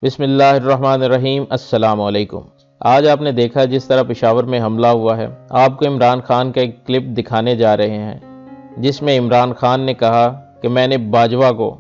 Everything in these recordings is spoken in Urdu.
بسم اللہ الرحمن الرحیم۔ السلام علیکم۔ آج آپ نے دیکھا جس طرح پشاور میں حملہ ہوا ہے۔ آپ کو عمران خان کا ایک کلپ دکھانے جا رہے ہیں جس میں عمران خان نے کہا کہ میں نے باجوہ کو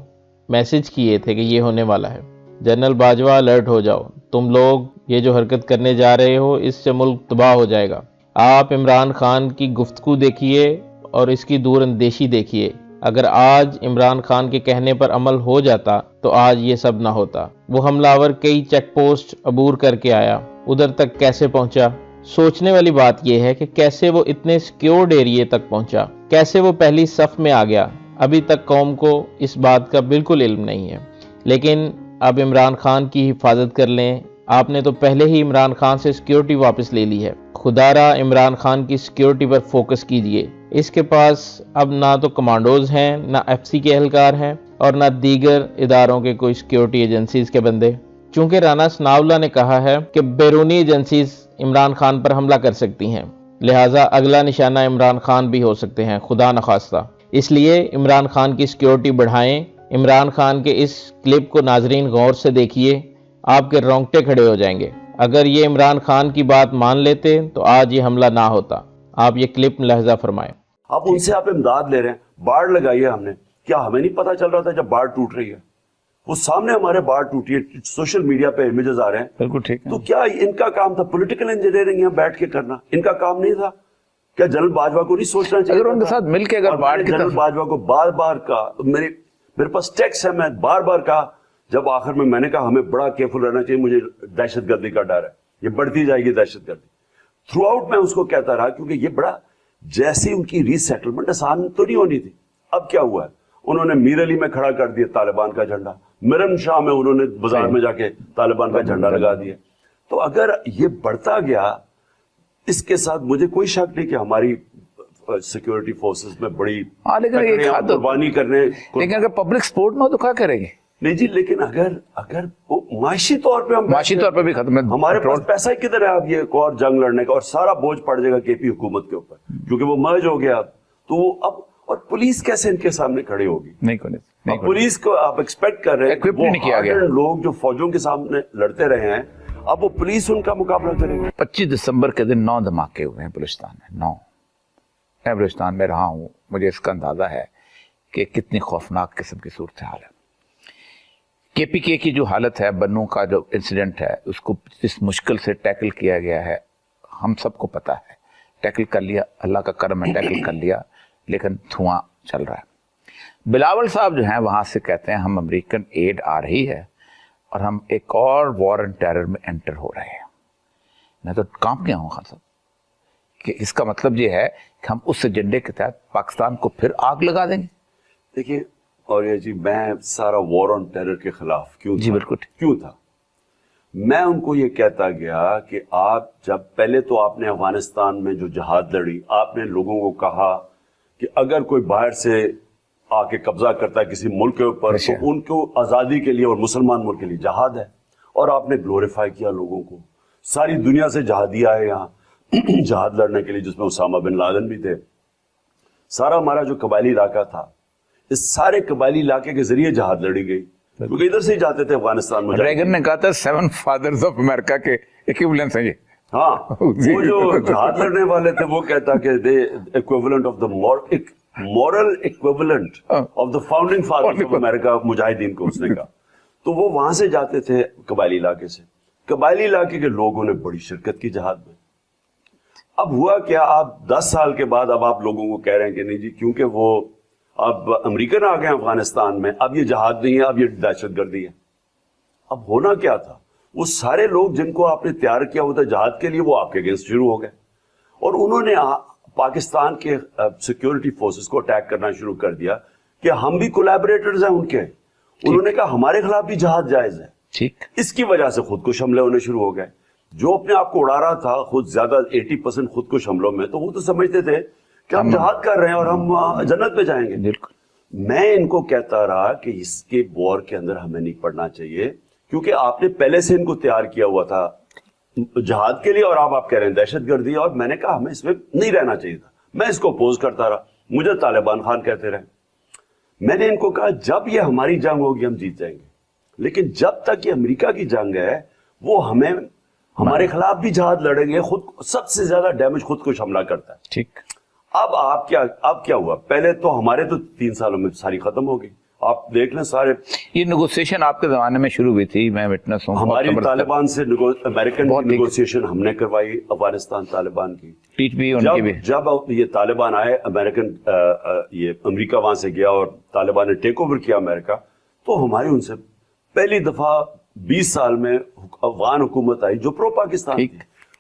میسج کیے تھے کہ یہ ہونے والا ہے، جنرل باجوہ الرٹ ہو جاؤ، تم لوگ یہ جو حرکت کرنے جا رہے ہو اس سے ملک تباہ ہو جائے گا۔ آپ عمران خان کی گفتگو دیکھیے اور اس کی دور اندیشی دیکھیے۔ اگر آج عمران خان کے کہنے پر عمل ہو جاتا تو آج یہ سب نہ ہوتا۔ وہ حملہ آور کئی چیک پوسٹ عبور کر کے آیا، ادھر تک کیسے پہنچا؟ سوچنے والی بات یہ ہے کہ کیسے وہ اتنے سیکیورڈ ایریے تک پہنچا، کیسے وہ پہلی صف میں آ گیا۔ ابھی تک قوم کو اس بات کا بالکل علم نہیں ہے، لیکن اب عمران خان کی حفاظت کر لیں۔ آپ نے تو پہلے ہی عمران خان سے سیکیورٹی واپس لے لی ہے، خدا را عمران خان کی سیکیورٹی پر فوکس کیجئے۔ اس کے پاس اب نہ تو کمانڈوز ہیں، نہ ایف سی کے اہلکار ہیں، اور نہ دیگر اداروں کے کوئی سیکیورٹی ایجنسیز کے بندے۔ چونکہ رانا ثناءاللہ نے کہا ہے کہ بیرونی ایجنسیز عمران خان پر حملہ کر سکتی ہیں، لہٰذا اگلا نشانہ عمران خان بھی ہو سکتے ہیں، خدا نخواستہ۔ اس لیے عمران خان کی سیکیورٹی بڑھائیں۔ عمران خان کے اس کلپ کو ناظرین غور سے دیکھیے، آپ کے رونگٹے کھڑے ہو جائیں گے۔ اگر یہ عمران خان کی بات مان لیتے تو آج یہ حملہ نہ ہوتا۔ آپ یہ کلپ ملاحظہ فرمائیں۔ اب ان سے آپ امداد لے رہے ہیں، باڑ لگائی ہے ہم نے، کیا ہمیں نہیں پتا چل رہا تھا جب باڑ ٹوٹ رہی ہے؟ وہ سامنے ہمارے باڑ ٹوٹی ہے، سوشل میڈیا پہ امیجز آ رہے ہیں، بالکل ٹھیک ہے۔ تو کیا ان کا کام تھا پولیٹیکل انجینئرنگ یہاں بیٹھ کے کرنا؟ ان کا کام نہیں تھا کیا جنرل باجوہ کو نہیں سوچنا چاہیے؟ اگر ان کے ساتھ مل کے اگر باڑ کی جنرل باجوہ کو بار بار کہا، میرے پاس ٹیکسٹ ہے، میں بار بار کہا، جب آخر میں نے کہا ہمیں بڑا کیئرفل رہنا چاہیے، مجھے دہشت گردی کا ڈر ہے، یہ بڑھتی جائے گی دہشت گردی۔ تھرو آؤٹ میں اس کو کہتا رہا، کیونکہ یہ بڑا جیسی ان کی ری سیٹلمنٹ آسان تو نہیں ہونی تھی۔ اب کیا ہوا ہے؟ انہوں نے میر علی میں کھڑا کر دیا طالبان کا جھنڈا، مرن شاہ میں انہوں نے بازار میں جا کے طالبان کا جھنڈا لگا دیا۔ تو اگر یہ بڑھتا گیا، اس کے ساتھ مجھے کوئی شک نہیں کہ ہماری سیکیورٹی فورسز میں بڑی قربانی کرنے، لیکن اگر پبلک سپورٹ نہ ہو تو کیا کریں گے؟ نہیں جی، لیکن اگر معاشی طور پہ معاشی طور پہ بھی ختم ہے، ہمارے پاس پیسہ کدھر ہے اب یہ اور جنگ لڑنے کا؟ اور سارا بوجھ پڑ جائے گا کے پی حکومت کے اوپر، کیونکہ وہ مرج ہو گیا تو وہ اب، اور پولیس کیسے ان کے سامنے کھڑی ہوگی؟ نہیں پولیس کو آپ ایکسپیکٹ کر رہے ہیں، وہ لوگ جو فوجوں کے سامنے لڑتے رہے ہیں، اب وہ پولیس ان کا مقابلہ کرے گی۔ 25 دسمبر کے دن 9 دھماکے ہوئے ہیں بلوچستان میں، 9۔ میں بلوچستان میں رہا ہوں، مجھے اس کا اندازہ ہے کہ کتنی خوفناک قسم کی صورتحال ہے۔ کے پی کے کی جو حالت ہے، بنوں کا جو انسیڈنٹ ہے، اس کو اس مشکل سے ٹیکل کیا گیا ہے، ہم سب کو پتا ہے، ٹیکل کر لیا، اللہ کا کرم ہے، ٹیکل کر لیا، لیکن دھواں چل رہا ہے۔ بلاول صاحب جو ہیں وہاں سے کہتے ہیں ہم امریکن ایڈ آ رہی ہے اور ہم ایک اور وار اینڈ ٹیرر میں انٹر ہو رہے ہیں۔ میں تو کانپ گیا ہوں خان صاحب کہ اس کا مطلب یہ ہے کہ ہم اس ایجنڈے کے تحت پاکستان کو پھر آگ لگا دیں گے۔ دیکھیے، اور یہ جی میں سارا وار آن ٹیرر کے خلاف کیوں تھا؟ جی بالکل کیوں تھا؟ میں ان کو یہ کہتا گیا کہ آپ جب پہلے تو آپ نے افغانستان میں جو جہاد لڑی، آپ نے لوگوں کو کہا کہ اگر کوئی باہر سے آ کے قبضہ کرتا ہے کسی ملک کے اوپر تو ان کو آزادی کے لیے اور مسلمان ملک کے لیے جہاد ہے، اور آپ نے گلوریفائی کیا لوگوں کو۔ ساری دنیا سے جہادی آئے یہاں جہاد لڑنے کے لیے، جس میں اسامہ بن لادن بھی تھے۔ سارا ہمارا جو قبائلی علاقہ تھا، اس سارے قبائلی علاقے کے ذریعے جہاد لڑی گئی، کیونکہ ادھر سے ہی جاتے تھے افغانستان میں۔ ریگن نے کہا تھا 7 فادرز آف امریکہ کے ایکویولنس ہیں یہ۔ ہاں، وہ جو جہاد لڑنے والے تھے وہ کہتا کہ they equivalent of the moral equivalent of the founding fathers of America, مجاہدین کو اس نے کہا۔ تو وہ وہاں سے جاتے تھے قبائلی علاقے سے، قبائلی علاقے کے لوگوں نے بڑی شرکت کی جہاد میں۔ اب ہوا کیا، آپ 10 سال کے بعد اب آپ لوگوں کو کہہ رہے ہیں کہ نہیں جی، کیونکہ وہ اب امریکن آ گئے افغانستان میں، اب یہ جہاد نہیں ہے، اب یہ دہشت گردی ہے۔ اب ہونا کیا تھا؟ وہ سارے لوگ جن کو آپ نے تیار کیا ہوتا جہاد کے لیے، وہ آپ کے اگینسٹ شروع ہو گئے، اور انہوں نے پاکستان کے سیکیورٹی فورسز کو اٹیک کرنا شروع کر دیا کہ ہم بھی کولیبریٹرز ہیں ان کے۔ انہوں نے کہا ہمارے خلاف بھی جہاد جائز ہے۔ ٹھیک، اس کی وجہ سے خودکش حملے ہونے شروع ہو گئے۔ جو اپنے آپ کو اڑا رہا تھا خود زیادہ 80% خودکش حملوں میں، تو وہ تو سمجھتے تھے کہ ہم جہاد کر رہے ہیں اور ہم جنت میں جائیں گے۔ بالکل۔ میں ان کو کہتا رہا کہ اس کے وار کے اندر ہمیں نہیں پڑنا چاہیے، کیونکہ آپ نے پہلے سے ان کو تیار کیا ہوا تھا جہاد کے لیے، اور آپ کہہ رہے ہیں دہشت گردی، اور میں نے کہا ہمیں اس میں نہیں رہنا چاہیے تھا۔ میں اس کو اپوز کرتا رہا، مجھے طالبان خان کہتے رہے۔ میں نے ان کو کہا جب یہ ہماری جنگ ہوگی ہم جیت جائیں گے، لیکن جب تک یہ امریکہ کی جنگ ہے وہ ہمیں ہمارے خلاف بھی جہاد لڑیں گے. خود سب سے زیادہ ڈیمیج خود کش حملہ کرتا ہے. ٹھیک. اب کیا ہوا؟ پہلے تو ہمارے تو 3 سالوں میں ساری ختم ہو گئی. آپ دیکھ لیں سارے یہ نیگوسیشن آپ کے زمانے میں شروع ہوئی تھی, میں وٹنس ہوں. ہماری طالبان سے امریکن نیگوسیشن ہم نے کروائی افغانستان طالبان کی. جب یہ طالبان آئے امریکن یہ امریکہ وہاں سے گیا اور طالبان نے ٹیک اوور کیا امریکہ, تو ہماری ان سے پہلی دفعہ 20 سال میں افغان حکومت آئی جو پرو پاکستان تھی.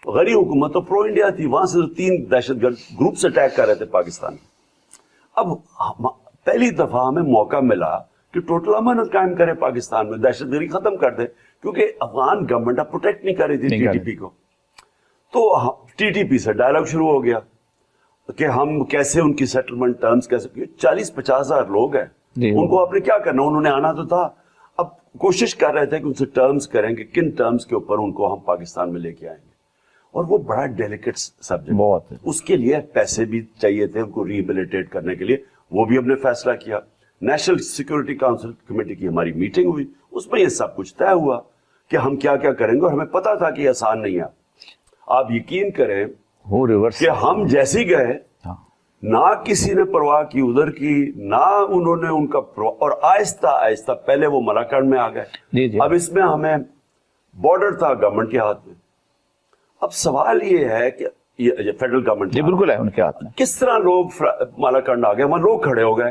غریب حکومت تو پرو انڈیا تھی. وہاں سے 3 دہشت گرد گروپ سے اٹیک کر رہے تھے پاکستان. اب پہلی دفعہ ہمیں موقع ملا کہ ٹوٹل امن قائم کرے پاکستان میں, دہشت گردی ختم کر دے, کیونکہ افغان گورنمنٹ اب پروٹیکٹ نہیں کر رہی تھی ٹی ٹی پی کو. تو ٹی ٹی پی سے ڈائلاگ شروع ہو گیا کہ ہم کیسے ان کی سیٹلمنٹ ٹرمز کیسے. 40-50 ہزار لوگ ہیں, ان کو آپ نے کیا کرنا, انہوں نے آنا تو تھا. اب کوشش کر رہے تھے کہ ان سے ٹرمز کریں کہ کن ٹرمز کے اوپر ان کو ہم پاکستان میں لے کے آئیں گے, اور وہ بڑا ڈیلیکیٹ سبجیکٹ بہت ہے. اس کے لیے پیسے بھی چاہیے تھے ان کو ریہیبلیٹیٹ کرنے کے لیے. وہ بھی ہم نے فیصلہ کیا. نیشنل سیکورٹی کاؤنسل کمیٹی کی ہماری میٹنگ ہوئی, اس میں یہ سب کچھ طے ہوا کہ ہم کیا کیا کریں گے, اور ہمیں پتا تھا کہ یہ آسان نہیں ہے. آپ یقین کریں کہ ہم جیسے گئے نہ کسی نے پرواہ کی ادھر کی, نہ انہوں نے ان کا اور آہستہ آہستہ پہلے وہ ملاکنڈ میں آ گئے. اب اس میں ہمیں بارڈر تھا گورنمنٹ کے ہاتھ میں. اب سوال یہ ہے کہ یہ فیڈرل گورنمنٹ بالکل ہے ان کے ہاتھ میں, کس طرح لوگ مالاکنڈ آ گئے, وہاں لوگ کھڑے ہو گئے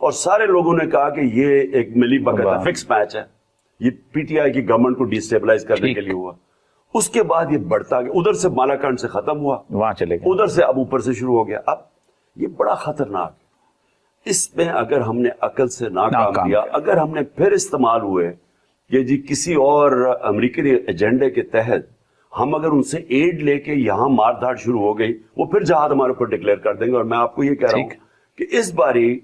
اور سارے لوگوں نے کہا کہ یہ ایک ملی بھگت ہے, فکس میچ ہے, یہ پی ٹی آئی کی گورنمنٹ کو ڈیسٹیبلائز کرنے کے لیے ہوا. اس کے بعد یہ بڑھتا گیا, ادھر سے مالاکنڈ سے ختم ہوا, وہاں چلے گئے, ادھر سے اب اوپر سے شروع ہو گیا. اب یہ بڑا خطرناک ہے. اس میں اگر ہم نے عقل سے ناکام کیا, اگر ہم نے پھر استعمال ہوئے کہ جی کسی اور امریکی ایجنڈے کے تحت ہم اگر ان سے ایڈ لے کے یہاں مار دھاڑ شروع ہو گئی, وہ پھر جہاد ہمارے اوپر ڈکلیئر کر دیں گے. اور میں آپ کو یہ کہہ رہا ہوں کہ اس باری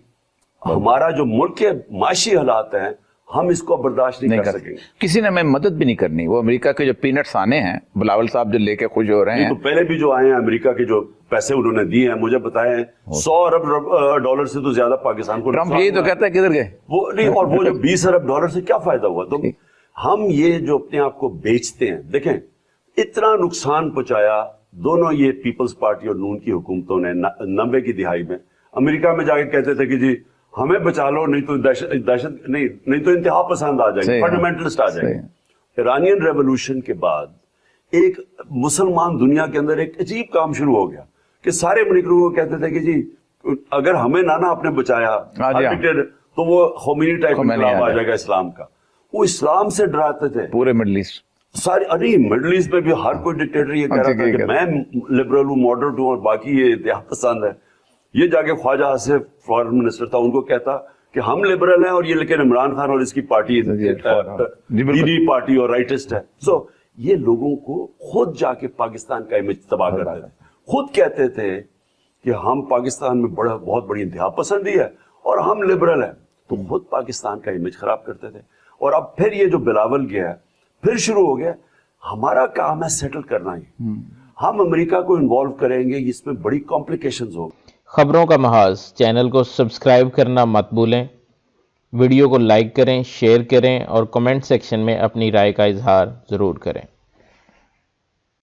ہمارا جو ملک کے معاشی حالات ہیں ہم اس کو برداشت نہیں کر سکیں گے. کسی نے ہمیں مدد بھی نہیں کرنی. وہ امریکہ کے جو پینٹس آنے ہیں, بلاول صاحب جو لے کے خوش ہو رہے ہیں, تو پہلے بھی جو آئے ہیں امریکہ کے جو پیسے انہوں نے دیے ہیں, مجھے بتائیں $100 ارب سے تو زیادہ پاکستان کو. ٹرمپ یہی تو کہتا ہے کدھر گئے وہ نہیں, اور وہ جو $20 ارب سے کیا فائدہ ہوا. تو ہم یہ جو اپنے آپ کو بیچتے ہیں, دیکھیں اتنا نقصان پہنچایا دونوں یہ پیپلز پارٹی اور نون کی حکومتوں نے 90 کی دہائی میں. امریکہ میں جا کے کہتے تھے کہ جی ہمیں بچا لو, نہیں تو دہشت نہیں تو انتہا پسند آ جائیں گے, فنڈامنٹلسٹ آ جائیں گے. ایرانین ریولوشن کے بعد ایک مسلمان دنیا کے اندر ایک عجیب کام شروع ہو گیا کہ سارے امریکیوں کو کہتے تھے کہ جی اگر ہمیں نانا آپ نے بچایا تو وہ خمینی ٹائپ انقلاب آ جائے گا اسلام کا. وہ اسلام سے ڈراتے تھے پورے مڈل ایسٹ سارے. ارے مڈل ایسٹ میں بھی ہر کوئی ڈکٹیٹر یہ کہہ رہا تھا کہ میں لبرل ہوں, ماڈریٹ ہوں, اور باقی یہ انتہا پسند ہے. یہ جا کے خواجہ آصف فارن منسٹر تھا, ان کو کہتا کہ ہم لبرل ہیں, اور یہ لیکن عمران خان اور اس کی پارٹی دینی پارٹی اور رائٹسٹ ہے. سو یہ لوگوں کو خود جا کے پاکستان کا امیج تباہ کرتے تھے. خود کہتے تھے کہ ہم پاکستان میں بہت بڑی انتہا پسندی ہے اور ہم لبرل ہیں, تو خود پاکستان کا امیج خراب کرتے تھے. اور اب پھر یہ جو بلاول گیا پھر شروع ہو گیا. ہمارا کام ہے سیٹل کرنا ہی. ہم امریکہ کو انوالو کریں گے, اس میں بڑی کمپلیکیشنز ہوں. خبروں کا محاذ چینل کو سبسکرائب کرنا مت بھولیں. ویڈیو کو لائک کریں, شیئر کریں اور کمنٹ سیکشن میں اپنی رائے کا اظہار ضرور کریں.